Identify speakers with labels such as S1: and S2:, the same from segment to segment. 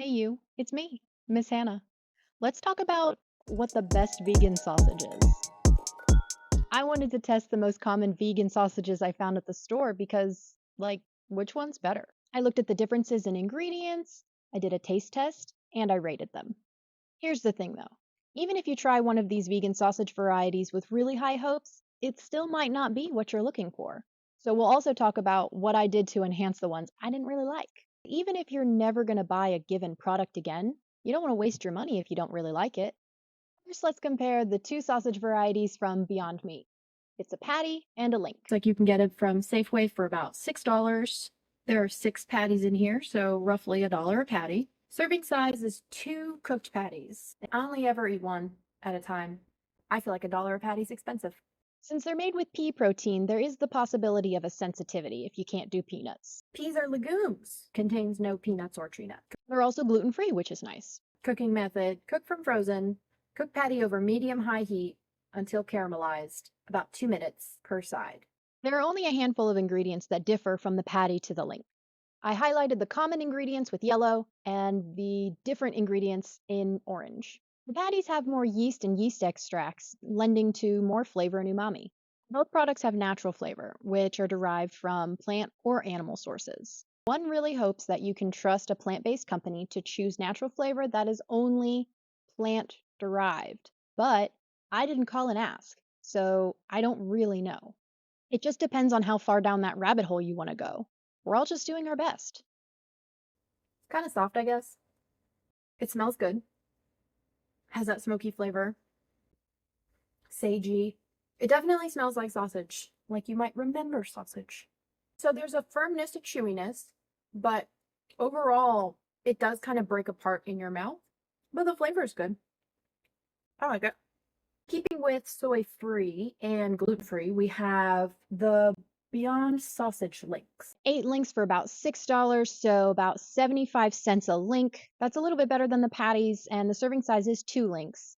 S1: Hey you, it's me, Miss Hannah. Let's talk about what the best vegan sausage is. I wanted to test the most common vegan sausages I found at the store because, which one's better? I looked at the differences in ingredients, I did a taste test, and I rated them. Here's the thing though, even if you try one of these vegan sausage varieties with really high hopes, it still might not be what you're looking for. So we'll also talk about what I did to enhance the ones I didn't really like. Even if you're never going to buy a given product again, you don't want to waste your money if you don't really like it. First, let's compare the two sausage varieties from Beyond Meat. It's a patty and a link.
S2: It's like you can get it from Safeway for about $6. There are 6 patties in here, so roughly $1 a patty. Serving size is 2 cooked patties. I only ever eat one at a time. I feel like $1 a patty is expensive.
S1: Since they're made with pea protein, there is the possibility of a sensitivity if you can't do peanuts.
S2: Peas are legumes. Contains no peanuts or tree nuts.
S1: They're also gluten free, which is nice.
S2: Cooking method: cook from frozen. Cook patty over medium-high heat until caramelized, about 2 minutes per side.
S1: There are only a handful of ingredients that differ from the patty to the link. I highlighted the common ingredients with yellow and the different ingredients in orange. The patties have more yeast and yeast extracts, lending to more flavor and umami. Both products have natural flavor, which are derived from plant or animal sources. One really hopes that you can trust a plant based company to choose natural flavor that is only plant derived. But I didn't call and ask, so I don't really know. It just depends on how far down that rabbit hole you want to go. We're all just doing our best.
S2: It's kind of soft, I guess. It smells good. Has that smoky flavor. Sagey. It definitely smells like sausage, like you might remember sausage. So there's a firmness to chewiness, but overall, it does kind of break apart in your mouth. But the flavor is good. I like it. Keeping with soy-free and gluten-free, we have the Beyond Sausage Links.
S1: 8 links for about $6, so about 75 cents a link. That's a little bit better than the patties, and the serving size is 2 links.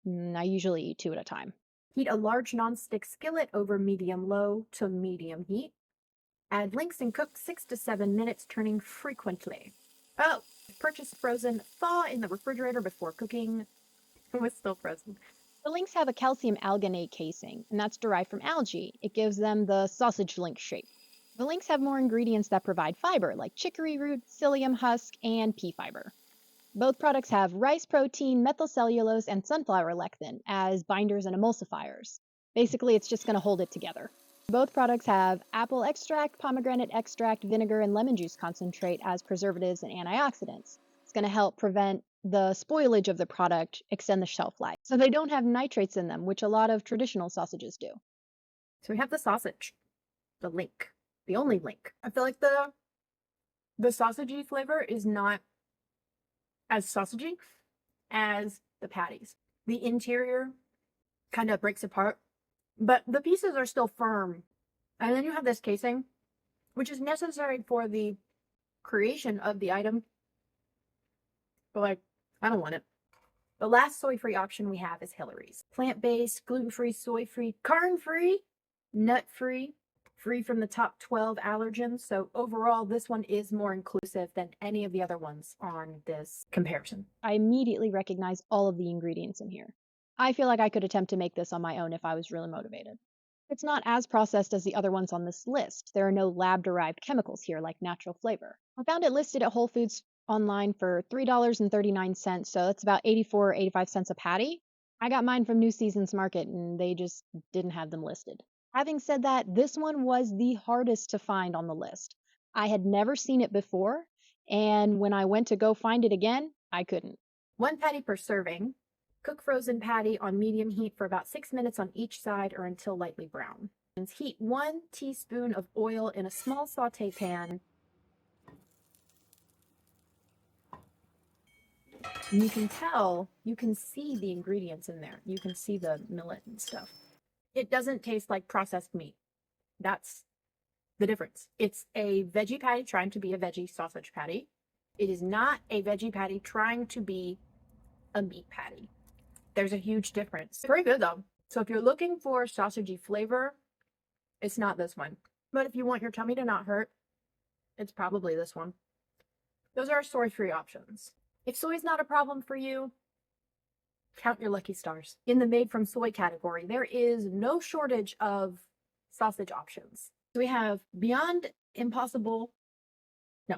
S1: I usually eat two at a time.
S2: Heat a large nonstick skillet over medium-low to medium heat. Add links and cook 6 to 7 minutes, turning frequently. Oh, purchase frozen, thaw in the refrigerator before cooking. It was still frozen.
S1: The links have a calcium alginate casing, and that's derived from algae. It gives them the sausage link shape. The links have more ingredients that provide fiber, like chicory root, psyllium husk, and pea fiber. Both products have rice protein, methylcellulose, and sunflower lectin as binders and emulsifiers. Basically, it's just going to hold it together. Both products have apple extract, pomegranate extract, vinegar, and lemon juice concentrate as preservatives and antioxidants. It's going to help prevent the spoilage of the product, extend the shelf life. So they don't have nitrates in them, which a lot of traditional sausages do.
S2: So we have the sausage, the link, the only link. I feel like the sausagey flavor is not as sausagey as the patties. The interior kind of breaks apart, but the pieces are still firm. And then you have this casing, which is necessary for the creation of the item. But like, I don't want it. The last soy-free option we have is Hilary's. Plant-based, gluten-free, soy-free, carn-free, nut-free, free from the top 12 allergens. So overall, this one is more inclusive than any of the other ones on this comparison.
S1: I immediately recognize all of the ingredients in here. I feel like I could attempt to make this on my own if I was really motivated. It's not as processed as the other ones on this list. There are no lab derived chemicals here like natural flavor. I found it listed at Whole Foods online for $3.39, so that's about 84 or 85 cents a patty. I got mine from New Seasons Market and they just didn't have them listed. Having said that, this one was the hardest to find on the list. I had never seen it before, and when I went to go find it again, I couldn't.
S2: 1 patty per serving. Cook frozen patty on medium heat for about 6 minutes on each side or until lightly brown. Heat 1 teaspoon of oil in a small saute pan. And you can tell, you can see the ingredients in there. You can see the millet and stuff. It doesn't taste like processed meat. That's the difference. It's a veggie patty trying to be a veggie sausage patty. It is not a veggie patty trying to be a meat patty. There's a huge difference. Very good though. So if you're looking for sausagey flavor, it's not this one. But if you want your tummy to not hurt, it's probably this one. Those are our soy-free options. If soy is not a problem for you, count your lucky stars. In the made from soy category, there is no shortage of sausage options. So we have Beyond Impossible. No.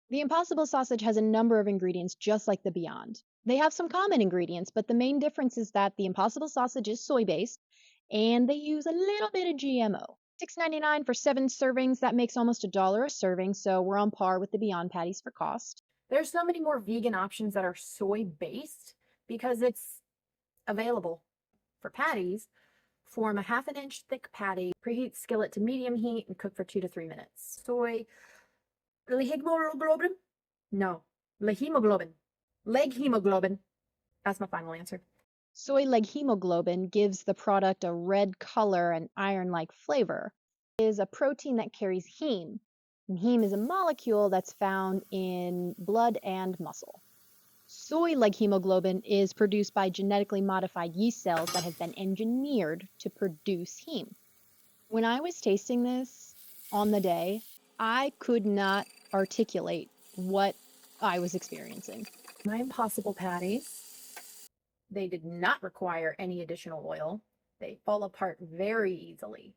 S1: The Impossible sausage has a number of ingredients just like the Beyond. They have some common ingredients, but the main difference is that the Impossible sausage is soy based and they use a little bit of GMO. $6.99 for 7 servings. That makes almost $1 a serving, so we're on par with the Beyond patties for cost.
S2: There's so many more vegan options that are soy based because it's available. For patties, form a half an inch thick patty, preheat skillet to medium heat, and cook for 2 to 3 minutes. Soy hemoglobin? No, hemoglobin. Leg hemoglobin. That's my final answer.
S1: Soy leg hemoglobin gives the product a red color and iron like flavor. It is a protein that carries heme. And heme is a molecule that's found in blood and muscle. Soy leg hemoglobin is produced by genetically modified yeast cells that have been engineered to produce heme. When I was tasting this on the day, I could not articulate what I was experiencing.
S2: My Impossible patties, they did not require any additional oil. They fall apart very easily.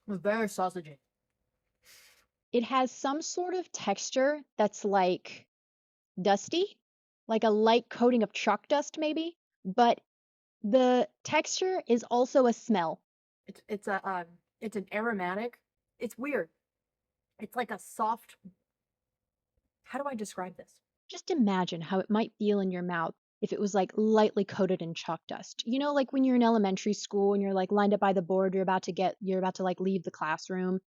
S2: Very sausagey.
S1: It has some sort of texture that's like dusty, like a light coating of chalk dust maybe, but the texture is also a smell.
S2: It's an aromatic. It's weird. It's like a soft. How do I describe this?
S1: Just imagine how it might feel in your mouth if it was like lightly coated in chalk dust. You know, like when you're in elementary school and you're like lined up by the board, you're about to like leave the classroom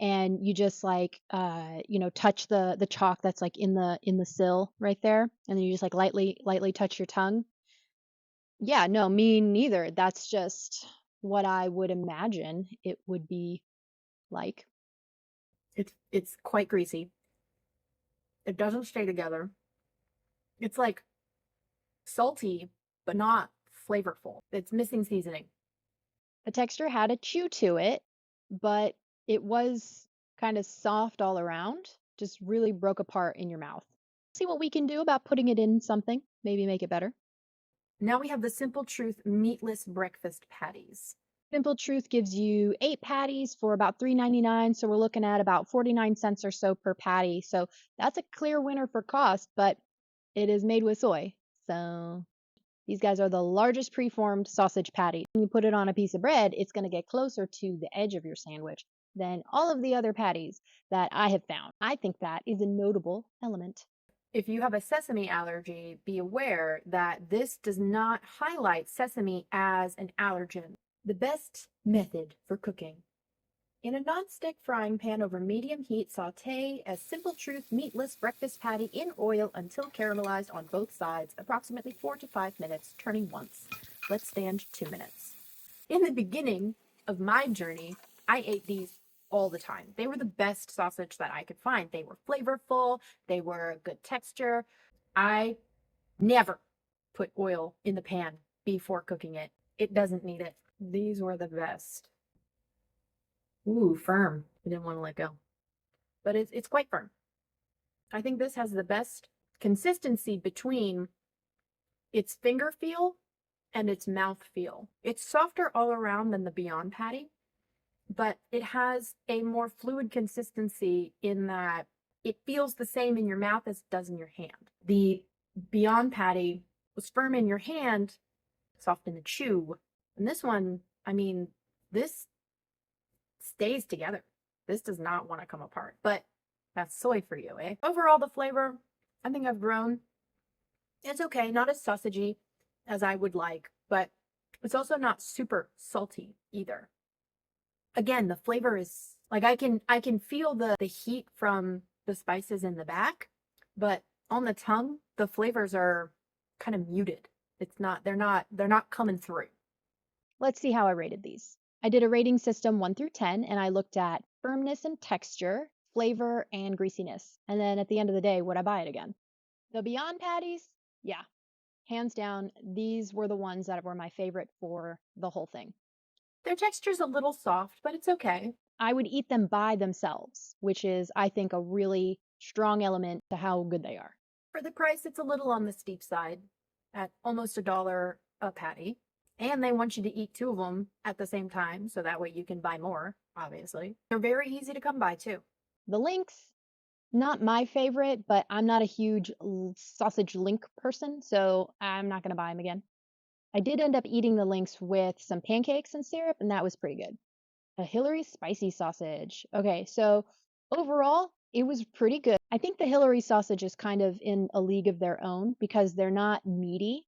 S1: and you just like touch the chalk that's like in the sill right there and then you just like lightly touch your tongue. Yeah, no, me neither. That's just what I would imagine it would be like.
S2: It's quite greasy. It doesn't stay together. It's like salty, but not flavorful. It's missing seasoning.
S1: The texture had a chew to it, but it was kind of soft all around, just really broke apart in your mouth. See what we can do about putting it in something, maybe make it better.
S2: Now we have the Simple Truth meatless breakfast patties.
S1: Simple Truth gives you 8 patties for about $3.99, so we're looking at about 49 cents or so per patty. So that's a clear winner for cost, but it is made with soy. So these guys are the largest preformed sausage patty. When you put it on a piece of bread, it's going to get closer to the edge of your sandwich than all of the other patties that I have found. I think that is a notable element.
S2: If you have a sesame allergy, be aware that this does not highlight sesame as an allergen. The best method for cooking. In a non-stick frying pan over medium heat, saute a Simple Truth meatless breakfast patty in oil until caramelized on both sides, approximately 4 to 5 minutes, turning once. Let stand 2 minutes. In the beginning of my journey, I ate these all the time. They were the best sausage that I could find. They were flavorful, they were good texture. I never put oil in the pan before cooking it. It doesn't need it. These were the best. Ooh, firm. I didn't want to let go. But it's quite firm. I think this has the best consistency between its finger feel and its mouth feel. It's softer all around than the Beyond patty, but it has a more fluid consistency in that it feels the same in your mouth as it does in your hand. The Beyond patty was firm in your hand, soft in the chew. And this one, I mean, this stays together. This does not want to come apart, but that's soy for you, eh? Overall, the flavor, I think I've grown. It's okay, not as sausagey as I would like, but it's also not super salty either. Again, the flavor is like I can feel the heat from the spices in the back, but on the tongue, the flavors are kind of muted. They're not coming through.
S1: Let's see how I rated these. I did a rating system 1 through 10, and I looked at firmness and texture, flavor, and greasiness. And then at the end of the day, would I buy it again? The Beyond patties, yeah, hands down, these were the ones that were my favorite for the whole thing.
S2: Their texture's a little soft, but it's okay.
S1: I would eat them by themselves, which is, I think, a really strong element to how good they are.
S2: For the price, it's a little on the steep side at almost $1 a patty. And they want you to eat two of them at the same time, so that way you can buy more, obviously. They're very easy to come by, too.
S1: The links, not my favorite, but I'm not a huge sausage link person, so I'm not going to buy them again. I did end up eating the links with some pancakes and syrup, and that was pretty good. A Hilary spicy sausage. Okay, so overall, it was pretty good. I think the Hilary sausage is kind of in a league of their own because they're not meaty.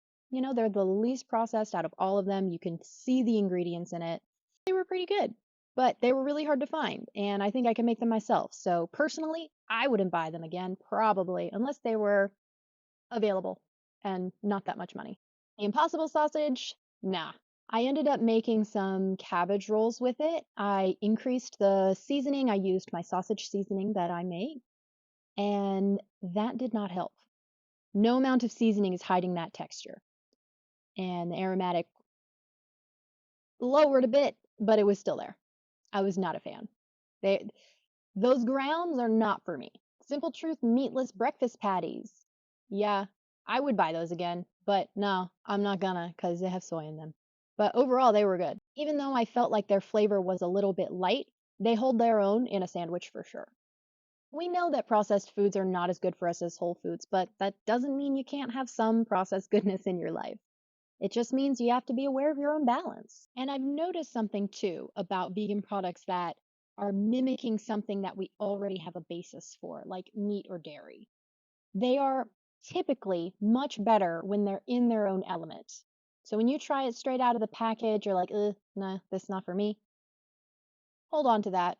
S1: They're the least processed out of all of them. You can see the ingredients in it. They were pretty good, but they were really hard to find, and I think I can make them myself. So personally, I wouldn't buy them again, probably, unless they were available and not that much money. The Impossible sausage, nah. I ended up making some cabbage rolls with it. I increased the seasoning. I used my sausage seasoning that I make, and that did not help. No amount of seasoning is hiding that texture. And the aromatic lowered a bit, but it was still there. I was not a fan. They Those grounds are not for me. Simple Truth meatless breakfast patties. Yeah, I would buy those again, but no, I'm not gonna because they have soy in them. But overall, they were good. Even though I felt like their flavor was a little bit light, they hold their own in a sandwich for sure. We know that processed foods are not as good for us as whole foods, but that doesn't mean you can't have some processed goodness in your life. It just means you have to be aware of your own balance. And I've noticed something too about vegan products that are mimicking something that we already have a basis for, like meat or dairy. They are typically much better when they're in their own element. So when you try it straight out of the package, you're like, nah, this is not for me. Hold on to that,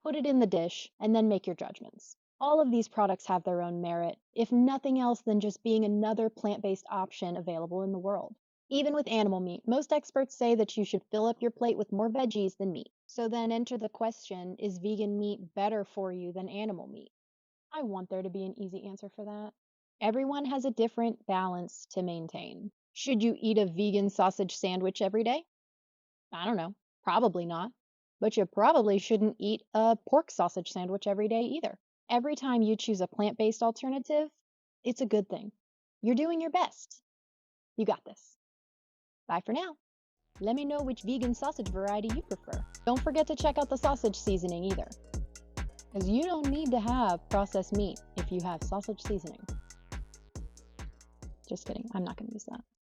S1: put it in the dish, and then make your judgments. All of these products have their own merit, if nothing else than just being another plant based option available in the world. Even with animal meat, most experts say that you should fill up your plate with more veggies than meat. So then enter the question, is vegan meat better for you than animal meat? I want there to be an easy answer for that. Everyone has a different balance to maintain. Should you eat a vegan sausage sandwich every day? I don't know. Probably not. But you probably shouldn't eat a pork sausage sandwich every day either. Every time you choose a plant based alternative, it's a good thing. You're doing your best. You got this. Bye for now. Let me know which vegan sausage variety you prefer. Don't forget to check out the sausage seasoning either, because you don't need to have processed meat if you have sausage seasoning. Just kidding. I'm not going to use that.